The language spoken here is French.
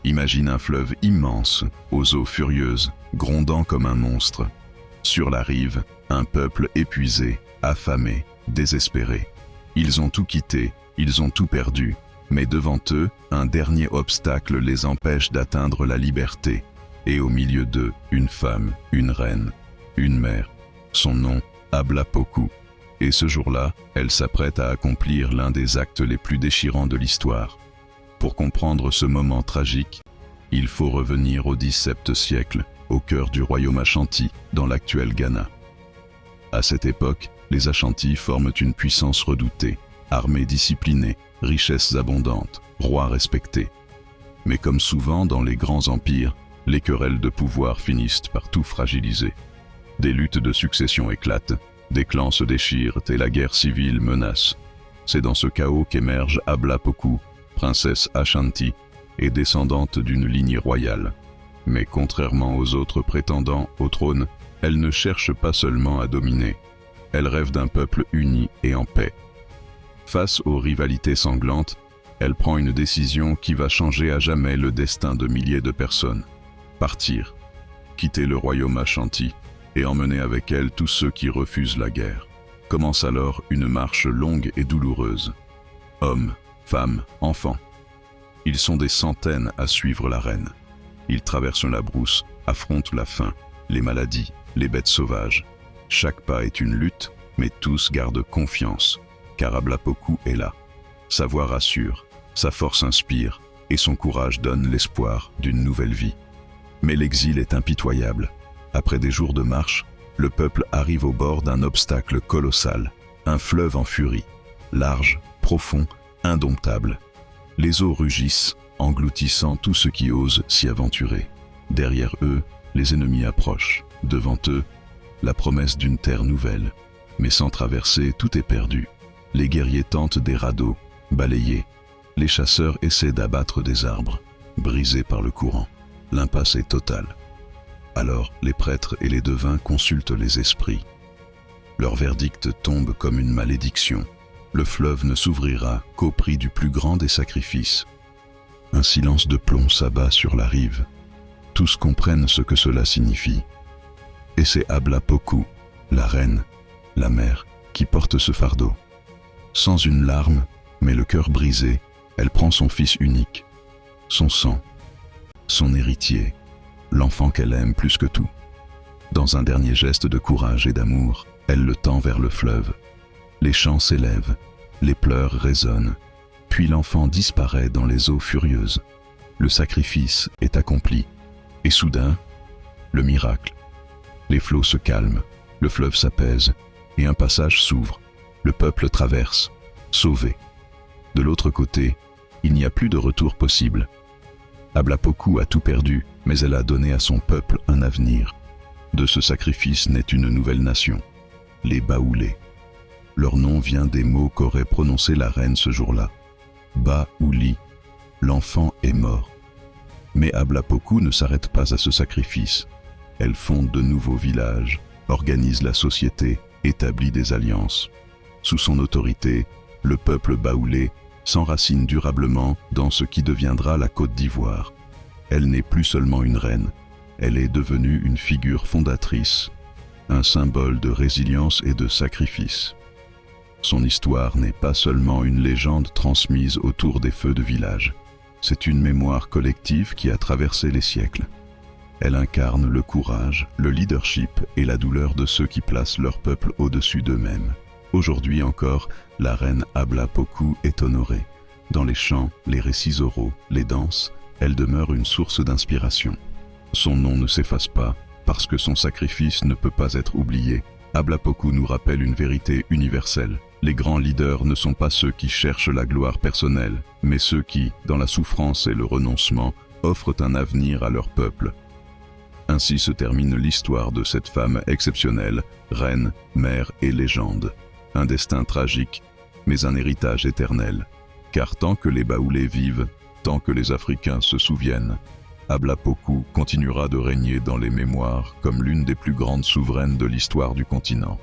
Imagine un fleuve immense, aux eaux furieuses, grondant comme un monstre. Sur la rive, un peuple épuisé, affamé, désespéré. Ils ont tout quitté, ils ont tout perdu, mais devant eux, un dernier obstacle les empêche d'atteindre la liberté. Et au milieu d'eux, une femme, une reine, une mère. Son nom, Hablapoku. Et ce jour-là, elle s'apprête à accomplir l'un des actes les plus déchirants de l'histoire. Pour comprendre ce moment tragique, il faut revenir au XVIIe siècle, au cœur du royaume Ashanti, dans l'actuel Ghana. À cette époque, les Ashanti forment une puissance redoutée, armée disciplinée, richesses abondantes, rois respectés. Mais comme souvent dans les grands empires, les querelles de pouvoir finissent par tout fragiliser. Des luttes de succession éclatent, des clans se déchirent et la guerre civile menace. C'est dans ce chaos qu'émerge Hablapoku, princesse Ashanti et descendante d'une lignée royale. Mais contrairement aux autres prétendants au trône, elle ne cherche pas seulement à dominer. Elle rêve d'un peuple uni et en paix. Face aux rivalités sanglantes, elle prend une décision qui va changer à jamais le destin de milliers de personnes. Partir, quitter le royaume Ashanti et emmener avec elle tous ceux qui refusent la guerre. Commence alors une marche longue et douloureuse. Hommes, femmes, enfants. Ils sont des centaines à suivre la reine. Ils traversent la brousse, affrontent la faim, les maladies, les bêtes sauvages. Chaque pas est une lutte, mais tous gardent confiance, car Hablapoku est là. Sa voix rassure, sa force inspire, et son courage donne l'espoir d'une nouvelle vie. Mais l'exil est impitoyable. Après des jours de marche, le peuple arrive au bord d'un obstacle colossal, un fleuve en furie, large, profond, indomptable. Les eaux rugissent, engloutissant tout ce qui ose s'y aventurer. Derrière eux, les ennemis approchent. Devant eux, la promesse d'une terre nouvelle. Mais sans traverser, tout est perdu. Les guerriers tentent des radeaux, balayés. Les chasseurs essaient d'abattre des arbres, brisés par le courant. L'impasse est totale. Alors, les prêtres et les devins consultent les esprits. Leur verdict tombe comme une malédiction. Le fleuve ne s'ouvrira qu'au prix du plus grand des sacrifices. Un silence de plomb s'abat sur la rive. Tous comprennent ce que cela signifie. Et c'est Hablapoku, la reine, la mère, qui porte ce fardeau. Sans une larme, mais le cœur brisé, elle prend son fils unique, son sang, son héritier, l'enfant qu'elle aime plus que tout. Dans un dernier geste de courage et d'amour, elle le tend vers le fleuve. Les chants s'élèvent, les pleurs résonnent, puis l'enfant disparaît dans les eaux furieuses. Le sacrifice est accompli, et soudain, le miracle. Les flots se calment, le fleuve s'apaise, et un passage s'ouvre. Le peuple traverse, sauvé. De l'autre côté, il n'y a plus de retour possible. Hablapoku a tout perdu, mais elle a donné à son peuple un avenir. De ce sacrifice naît une nouvelle nation, les Baoulés. Leur nom vient des mots qu'aurait prononcés la reine ce jour-là. Baouli, l'enfant est mort. Mais Hablapoku ne s'arrête pas à ce sacrifice. Elle fonde de nouveaux villages, organise la société, établit des alliances. Sous son autorité, le peuple baoulé s'enracine durablement dans ce qui deviendra la Côte d'Ivoire. Elle n'est plus seulement une reine, elle est devenue une figure fondatrice, un symbole de résilience et de sacrifice. Son histoire n'est pas seulement une légende transmise autour des feux de village, c'est une mémoire collective qui a traversé les siècles. Elle incarne le courage, le leadership et la douleur de ceux qui placent leur peuple au-dessus d'eux-mêmes. Aujourd'hui encore, la reine Hablapoku est honorée. Dans les chants, les récits oraux, les danses, elle demeure une source d'inspiration. Son nom ne s'efface pas, parce que son sacrifice ne peut pas être oublié. Hablapoku nous rappelle une vérité universelle. Les grands leaders ne sont pas ceux qui cherchent la gloire personnelle, mais ceux qui, dans la souffrance et le renoncement, offrent un avenir à leur peuple. Ainsi se termine l'histoire de cette femme exceptionnelle, reine, mère et légende. Un destin tragique, mais un héritage éternel. Car tant que les Baoulés vivent, tant que les Africains se souviennent, Hablapoku continuera de régner dans les mémoires comme l'une des plus grandes souveraines de l'histoire du continent.